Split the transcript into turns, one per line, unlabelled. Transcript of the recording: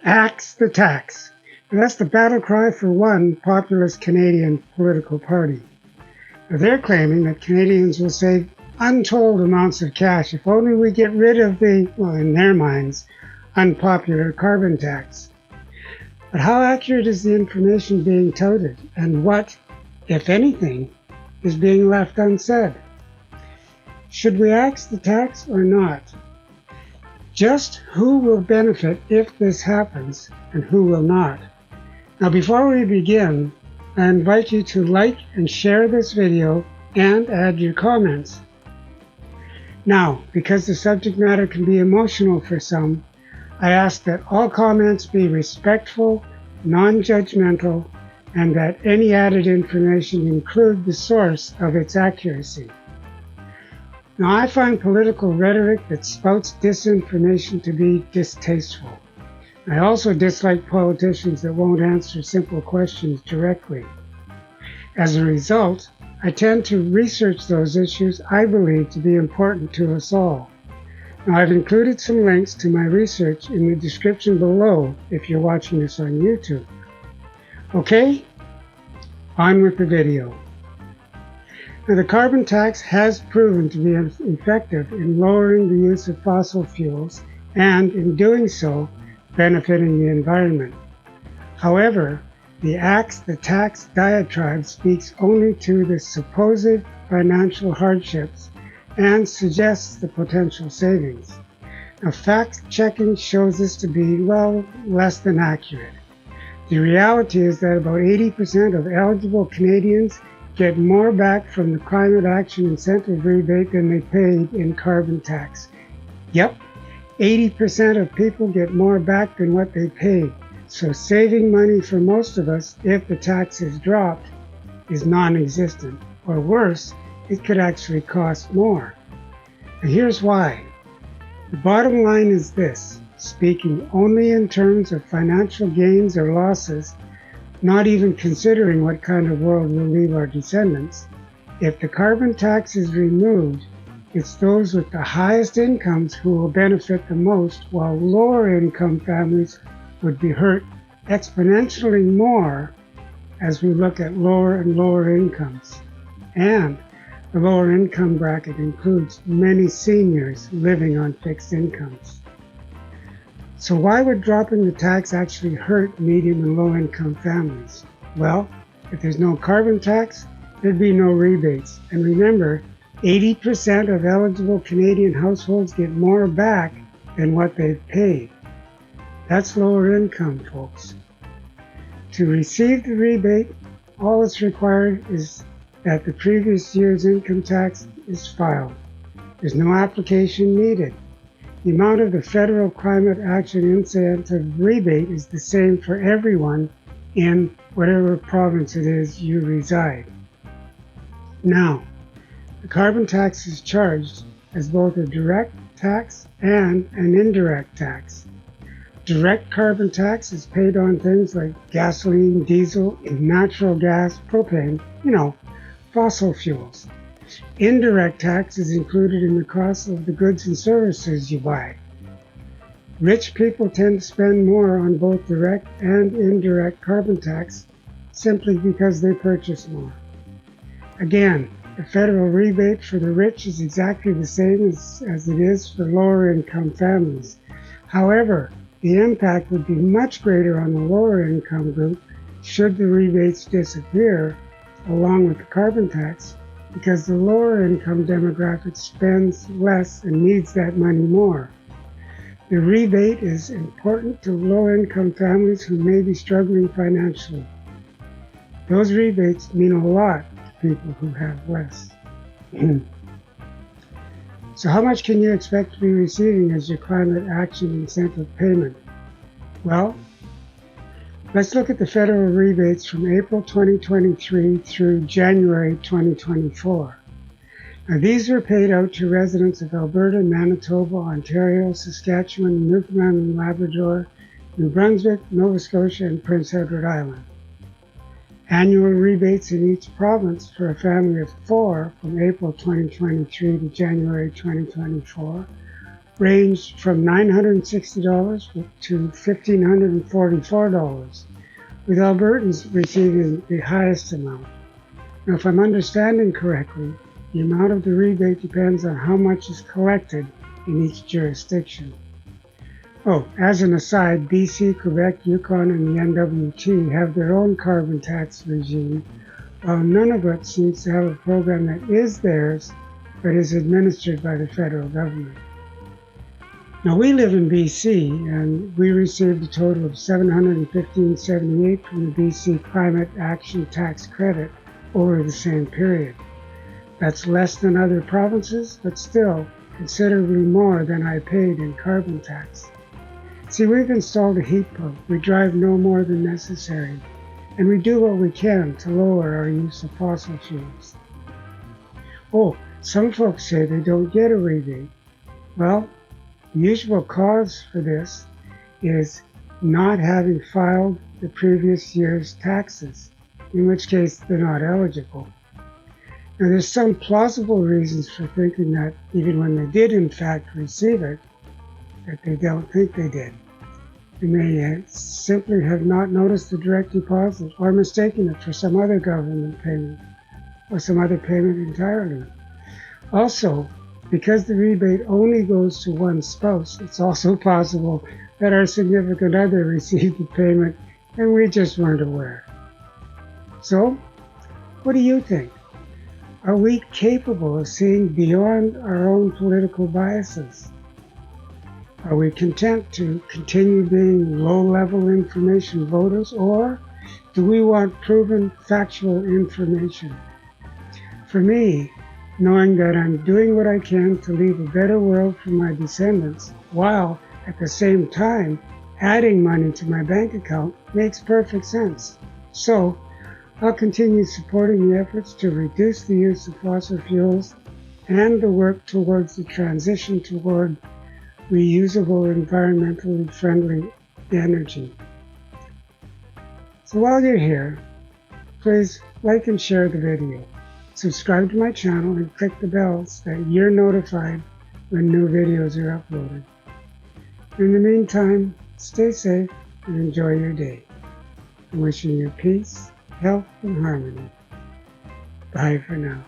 Axe the tax. And that's the battle cry for one populist Canadian political party. Now, they're claiming that Canadians will save untold amounts of cash if only we get rid of the, well, in their minds, unpopular carbon tax. But how accurate is the information being touted, and what, if anything, is being left unsaid? Should we axe the tax or not? Just who will benefit if this happens, and who will not? Now, before we begin, I invite you to like and share this video and add your comments. Now, because the subject matter can be emotional for some, I ask that all comments be respectful, non-judgmental, and that any added information include the source of its accuracy. Now, I find political rhetoric that spouts disinformation to be distasteful. I also dislike politicians that won't answer simple questions directly. As a result, I tend to research those issues I believe to be important to us all. Now, I've included some links to my research in the description below if you're watching this on YouTube. Okay, on with the video. Now, the carbon tax has proven to be effective in lowering the use of fossil fuels and, in doing so, benefiting the environment. However, the axe the tax diatribe speaks only to the supposed financial hardships and suggests the potential savings. Now, fact-checking shows this to be, well, less than accurate. The reality is that about 80% of eligible Canadians get more back from the climate action incentive rebate than they paid in carbon tax. Yep, 80% of people get more back than what they paid. So saving money for most of us, if the tax is dropped, is non-existent. Or worse, it could actually cost more. And here's why. The bottom line is this, speaking only in terms of financial gains or losses, not even considering what kind of world we'll leave our descendants. If the carbon tax is removed, it's those with the highest incomes who will benefit the most, while lower income families would be hurt exponentially more as we look at lower and lower incomes. And the lower income bracket includes many seniors living on fixed incomes. So why would dropping the tax actually hurt medium and low income families? Well, if there's no carbon tax, there'd be no rebates. And remember, 80% of eligible Canadian households get more back than what they've paid. That's lower income, folks. To receive the rebate, all that's required is that the previous year's income tax is filed. There's no application needed. The amount of the federal climate action incentive rebate is the same for everyone in whatever province it is you reside. Now, the carbon tax is charged as both a direct tax and an indirect tax. Direct carbon tax is paid on things like gasoline, diesel, natural gas, propane, fossil fuels. Indirect tax is included in the cost of the goods and services you buy. Rich people tend to spend more on both direct and indirect carbon tax simply because they purchase more. Again, the federal rebate for the rich is exactly the same as it is for lower income families. However, the impact would be much greater on the lower income group should the rebates disappear along with the carbon tax, because the lower income demographic spends less and needs that money more. The rebate is important to low income families who may be struggling financially. Those rebates mean a lot to people who have less. So how much can you expect to be receiving as your climate action incentive payment? Well, let's look at the federal rebates from April 2023 through January 2024. Now, these were paid out to residents of Alberta, Manitoba, Ontario, Saskatchewan, Newfoundland and Labrador, New Brunswick, Nova Scotia, and Prince Edward Island. Annual rebates in each province for a family of 4 from April 2023 to January 2024 ranged from $960 to $1,544, with Albertans receiving the highest amount. Now, if I'm understanding correctly, the amount of the rebate depends on how much is collected in each jurisdiction. Oh, as an aside, BC, Quebec, Yukon, and the NWT have their own carbon tax regime, while Nunavut seems to have a program that is theirs, but is administered by the federal government. Now, we live in BC, and we received a total of $715.78 from the BC Climate Action Tax Credit over the same period. That's less than other provinces, but still considerably more than I paid in carbon tax. See, we've installed a heat pump, we drive no more than necessary, and we do what we can to lower our use of fossil fuels. Oh, some folks say they don't get a rebate. Well, the usual cause for this is not having filed the previous year's taxes, in which case they're not eligible. Now, there's some plausible reasons for thinking that even when they did in fact receive it, that they don't think they did. They may simply have not noticed the direct deposit or mistaken it for some other government payment or some other payment entirely. Also, because the rebate only goes to one spouse, it's also possible that our significant other received the payment and we just weren't aware. So, what do you think? Are we capable of seeing beyond our own political biases? Are we content to continue being low-level information voters, or do we want proven factual information? For me, knowing that I'm doing what I can to leave a better world for my descendants, while at the same time adding money to my bank account, makes perfect sense. So, I'll continue supporting the efforts to reduce the use of fossil fuels and the work towards the transition toward reusable, environmentally friendly energy. So while you're here, please like and share the video. Subscribe to my channel and click the bell so that you're notified when new videos are uploaded. In the meantime, stay safe and enjoy your day. I'm wishing you peace, health, and harmony. Bye for now.